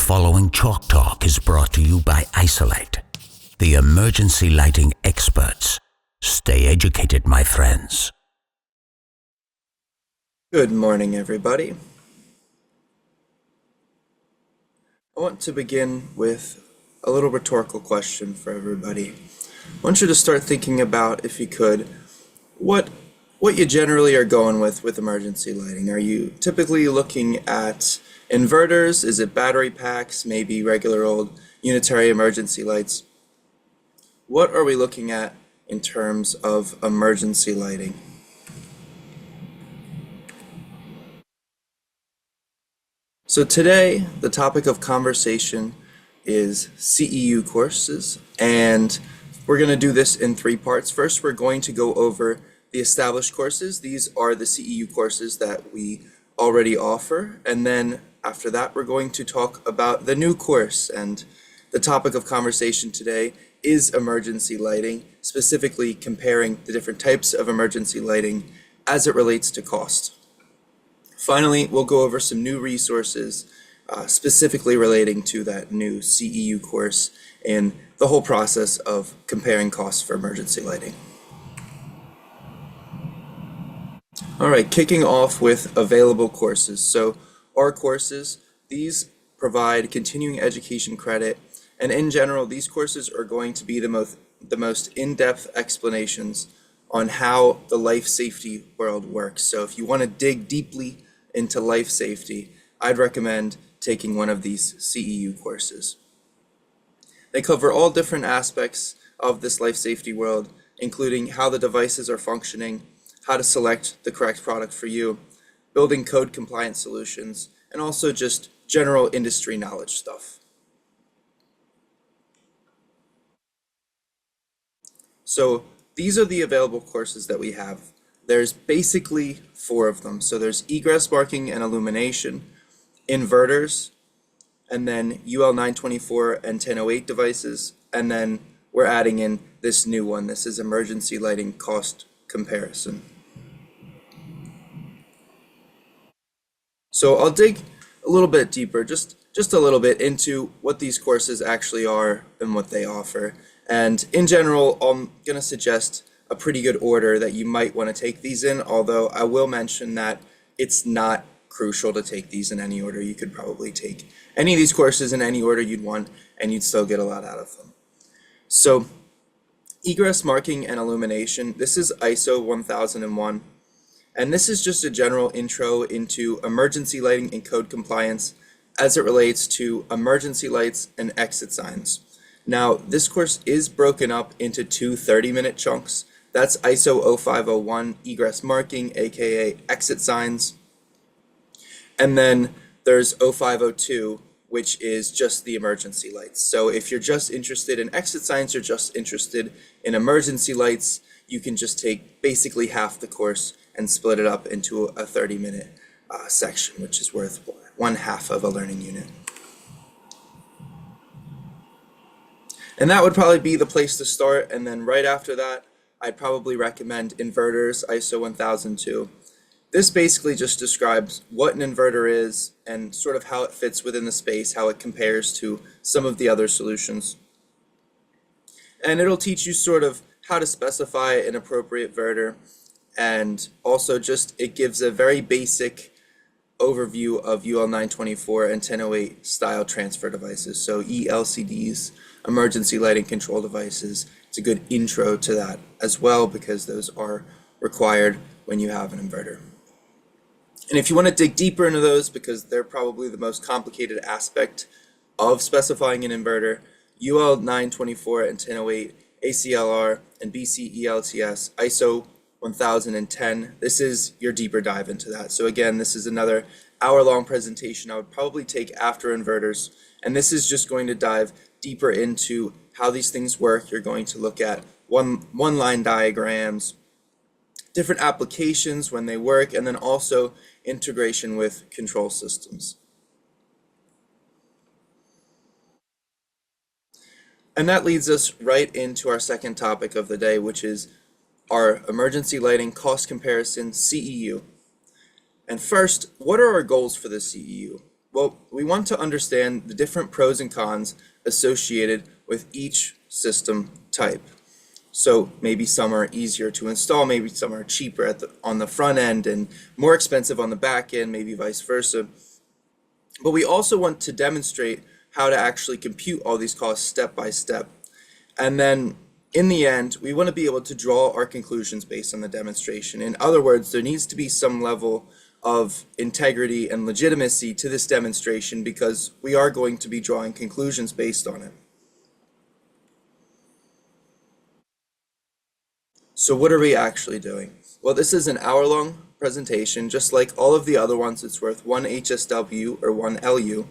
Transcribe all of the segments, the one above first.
following Chalk Talk is brought to you by Isolite, the emergency lighting experts. Stay educated, my friends. Good morning, everybody. I want to begin with a little rhetorical question for everybody. I want you to start thinking about, if you could, what you generally are going with emergency lighting. Are you typically looking at inverters? Is it battery packs? Maybe regular old unitary emergency lights? What are we looking at in terms of emergency lighting? So today, the topic of conversation is CEU courses, and we're going to do this in three parts. First, we're going to go over the established courses. These are the CEU courses that we already offer, and then after that, we're going to talk about the new course, and the topic of conversation today is emergency lighting, specifically comparing the different types of emergency lighting as it relates to cost. Finally, we'll go over some new resources specifically relating to that new CEU course and the whole process of comparing costs for emergency lighting. All right, kicking off with available courses. So our courses, these provide continuing education credit, and in general, these courses are going to be the most in-depth explanations on how the life safety world works. So if you want to dig deeply into life safety, I'd recommend taking one of these CEU courses. They cover all different aspects of this life safety world, including how the devices are functioning, how to select the correct product for you, building code compliant solutions, and also just general industry knowledge stuff. So these are the available courses that we have. There's basically four of them. So there's egress marking and illumination, inverters, and then UL 924 and 1008 devices, and then we're adding in this new one. This is emergency lighting cost comparison. So I'll dig a little bit deeper, just a little bit into what these courses actually are and what they offer. And in general, I'm going to suggest a pretty good order that you might want to take these in, although I will mention that it's not crucial to take these in any order. You could probably take any of these courses in any order you'd want, and you'd still get a lot out of them. So egress marking and illumination, this is ISO 1001. And this is just a general intro into emergency lighting and code compliance as it relates to emergency lights and exit signs. Now, this course is broken up into two 30-minute chunks. That's ISO 0501 egress marking, aka exit signs. And then there's 0502, which is just the emergency lights. So if you're just interested in exit signs or just interested in emergency lights, you can just take basically half the course and split it up into a 30-minute section, which is worth 1/2 of a learning unit. And that would probably be the place to start, and then right after that, I'd probably recommend inverters, ISO 1002. This basically just describes what an inverter is and sort of how it fits within the space, how it compares to some of the other solutions. And it'll teach you sort of how to specify an appropriate inverter, and also just it gives a very basic overview of UL 924 and 1008 style transfer devices. So ELCDs, emergency lighting control devices. It's a good intro to that as well, because those are required when you have an inverter. And if you want to dig deeper into those, because they're probably the most complicated aspect of specifying an inverter, UL 924 and 1008, ACLR, and BCELTS, ISO 1010. This is your deeper dive into that. So again, this is another hour-long presentation I would probably take after inverters, and this is just going to dive deeper into how these things work. You're going to look at one-line diagrams, different applications when they work, and then also integration with control systems. And that leads us right into our second topic of the day, which is our emergency lighting cost comparison, CEU. And first, what are our goals for the CEU? Well, we want to understand the different pros and cons associated with each system type. So maybe some are easier to install, maybe some are cheaper on the front end and more expensive on the back end, maybe vice versa. But we also want to demonstrate how to actually compute all these costs step by step. And then in the end, we want to be able to draw our conclusions based on the demonstration. In other words, there needs to be some level of integrity and legitimacy to this demonstration because we are going to be drawing conclusions based on it. So what are we actually doing? Well, this is an hour-long presentation. Just like all of the other ones, it's worth 1 HSW or 1 LU.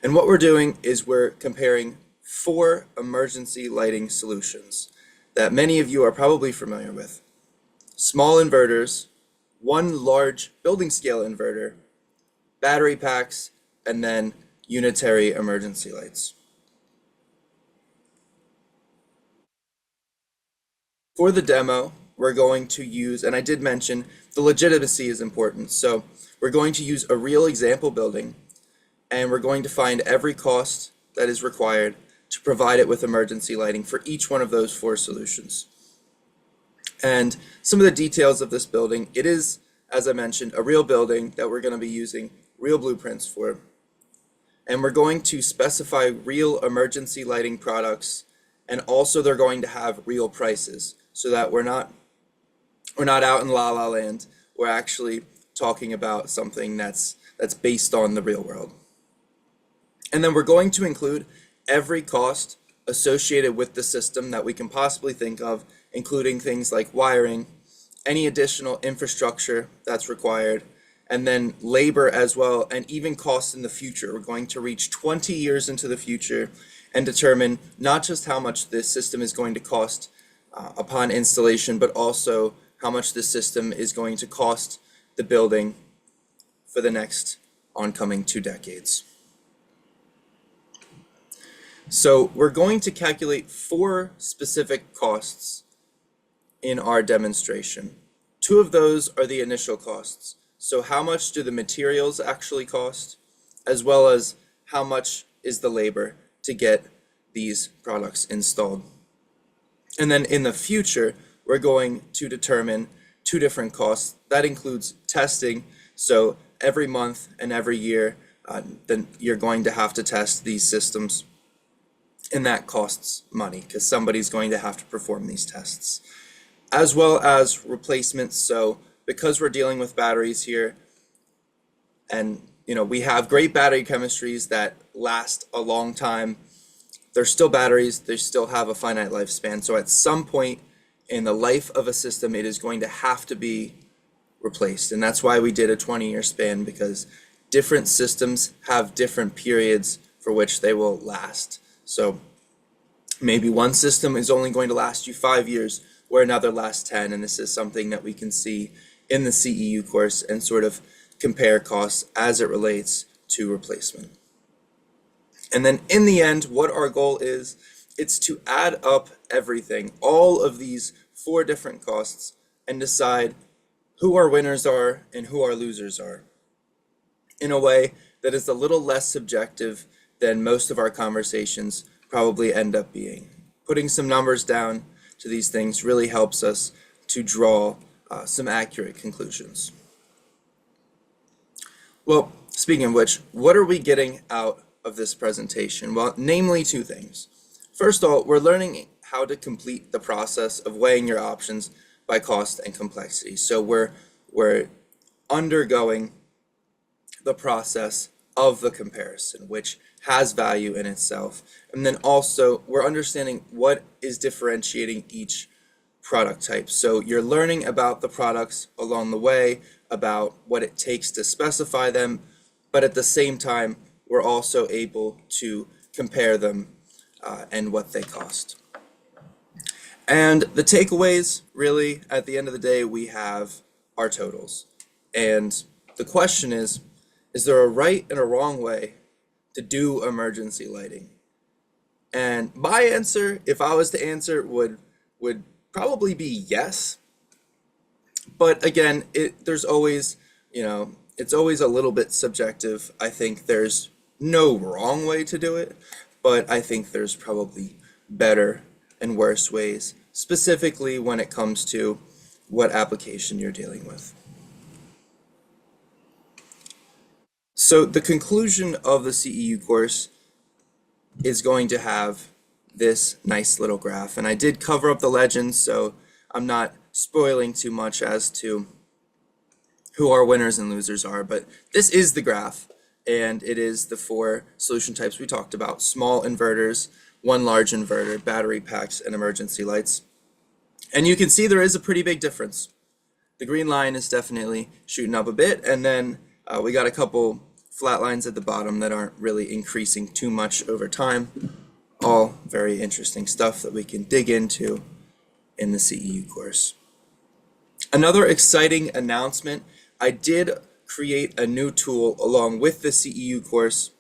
And what we're doing is we're comparing 4 emergency lighting solutions that many of you are probably familiar with. Small inverters, 1 large building scale inverter, battery packs, and then unitary emergency lights. For the demo, we're going to use, and I did mention the legitimacy is important, so we're going to use a real example building, and we're going to find every cost that is required to provide it with emergency lighting for each one of those 4 solutions. And some of the details of this building, it is, as I mentioned, a real building that we're going to be using real blueprints for. And we're going to specify real emergency lighting products, and also they're going to have real prices so that we're not out in la la land. We're actually talking about something that's based on the real world. And then we're going to include every cost associated with the system that we can possibly think of, including things like wiring, any additional infrastructure that's required, and then labor as well, and even costs in the future. We're going to reach 20 years into the future and determine not just how much this system is going to cost upon installation, but also how much this system is going to cost the building for the next oncoming 2 decades. So we're going to calculate 4 specific costs in our demonstration. 2 of those are the initial costs. So how much do the materials actually cost, as well as how much is the labor to get these products installed. And then in the future, we're going to determine 2 different costs. That includes testing. So every month and every year, then you're going to have to test these systems. And that costs money because somebody's going to have to perform these tests. As well as replacements. So because we're dealing with batteries here, and we have great battery chemistries that last a long time, they're still batteries, they still have a finite lifespan. So at some point in the life of a system, it is going to have to be replaced. And that's why we did a 20-year span, because different systems have different periods for which they will last. So maybe one system is only going to last you 5 years, where another lasts 10, and this is something that we can see in the CEU course and sort of compare costs as it relates to replacement. And then in the end, what our goal is, it's to add up everything, all of these 4 different costs, and decide who our winners are and who our losers are, in a way that is a little less subjective than most of our conversations probably end up being. Putting some numbers down to these things really helps us to draw some accurate conclusions. Well, speaking of which, what are we getting out of this presentation? Well, namely 2 things. First of all, we're learning how to complete the process of weighing your options by cost and complexity. So we're undergoing the process of the comparison, which has value in itself. And then also we're understanding what is differentiating each product type. So you're learning about the products along the way, about what it takes to specify them, but at the same time, we're also able to compare them and what they cost. And the takeaways, really, at the end of the day, we have our totals. And the question is there a right and a wrong way to do emergency lighting? And my answer, if I was to answer, would probably be yes. But again, there's always, it's always a little bit subjective. I think there's no wrong way to do it, but I think there's probably better and worse ways, specifically when it comes to what application you're dealing with. So the conclusion of the CEU course is going to have this nice little graph. And I did cover up the legends, so I'm not spoiling too much as to who our winners and losers are, but this is the graph, and it is the four solution types we talked about: small inverters, one large inverter, battery packs, and emergency lights. And you can see there is a pretty big difference. The green line is definitely shooting up a bit, and then we got a couple flat lines at the bottom that aren't really increasing too much over time. All very interesting stuff that we can dig into in the CEU course. Another exciting announcement: I did create a new tool along with the CEU course.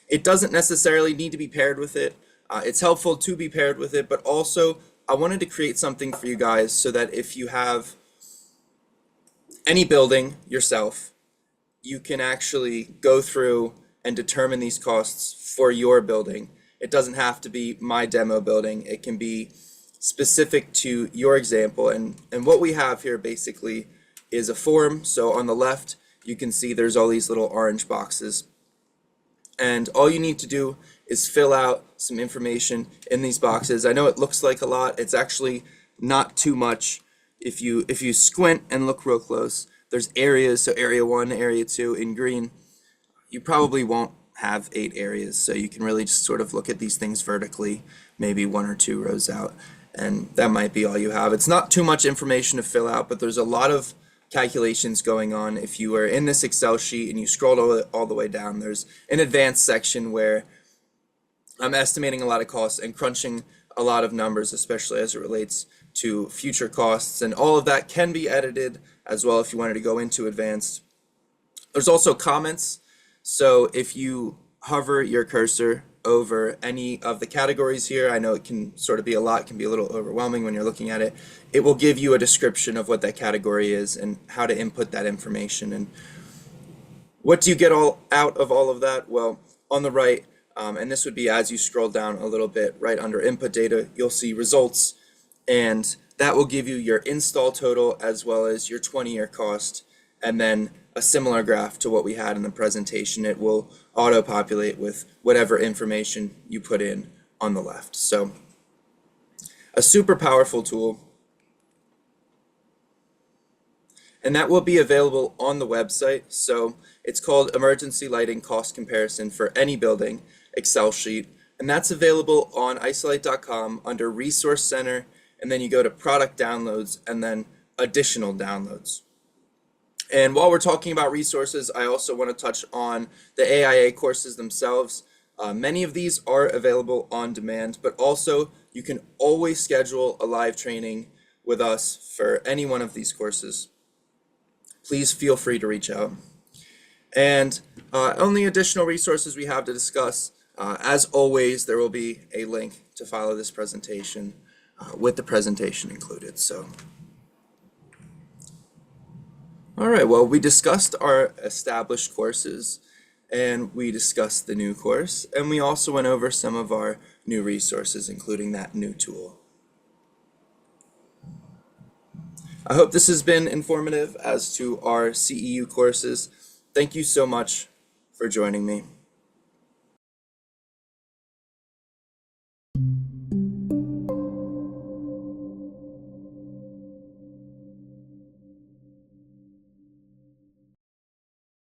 It doesn't necessarily need to be paired with it. It's helpful to be paired with it, but also I wanted to create something for you guys so that if you have any building yourself, you can actually go through and determine these costs for your building. It doesn't have to be my demo building. It can be specific to your example. And what we have here basically is a form. So on the left, you can see there's all these little orange boxes. And all you need to do is fill out some information in these boxes. I know it looks like a lot. It's actually not too much. If you squint and look real close, there's areas. So area 1, area 2 in green. You probably won't have 8 areas, so you can really just sort of look at these things vertically, maybe 1 or 2 rows out, and that might be all you have. It's not too much information to fill out, but there's a lot of calculations going on. If you are in this Excel sheet and you scroll all the way down, there's an advanced section where I'm estimating a lot of costs and crunching a lot of numbers, especially as it relates to future costs, and all of that can be edited as well if you wanted to go into advanced. There's also comments. So if you hover your cursor over any of the categories here, I know it can sort of be a lot, it can be a little overwhelming when you're looking at it. It will give you a description of what that category is and how to input that information. And what do you get all out of all of that? Well, on the right, and this would be as you scroll down a little bit, right under input data, you'll see results, and that will give you your install total as well as your 20-year cost, and then a similar graph to what we had in the presentation. It will auto-populate with whatever information you put in on the left. So a super powerful tool, and that will be available on the website. So it's called Emergency Lighting Cost Comparison for Any Building Excel Sheet, and that's available on isolite.com under Resource Center, and then you go to Product Downloads and then Additional Downloads. And while we're talking about resources, I also want to touch on the AIA courses themselves. Many of these are available on demand, but also you can always schedule a live training with us for any one of these courses. Please feel free to reach out. And only additional resources we have to discuss. As always, there will be a link to follow this presentation with the presentation included. So. All right, well, we discussed our established courses, and we discussed the new course, and we also went over some of our new resources, including that new tool. I hope this has been informative as to our CEU courses. Thank you so much for joining me.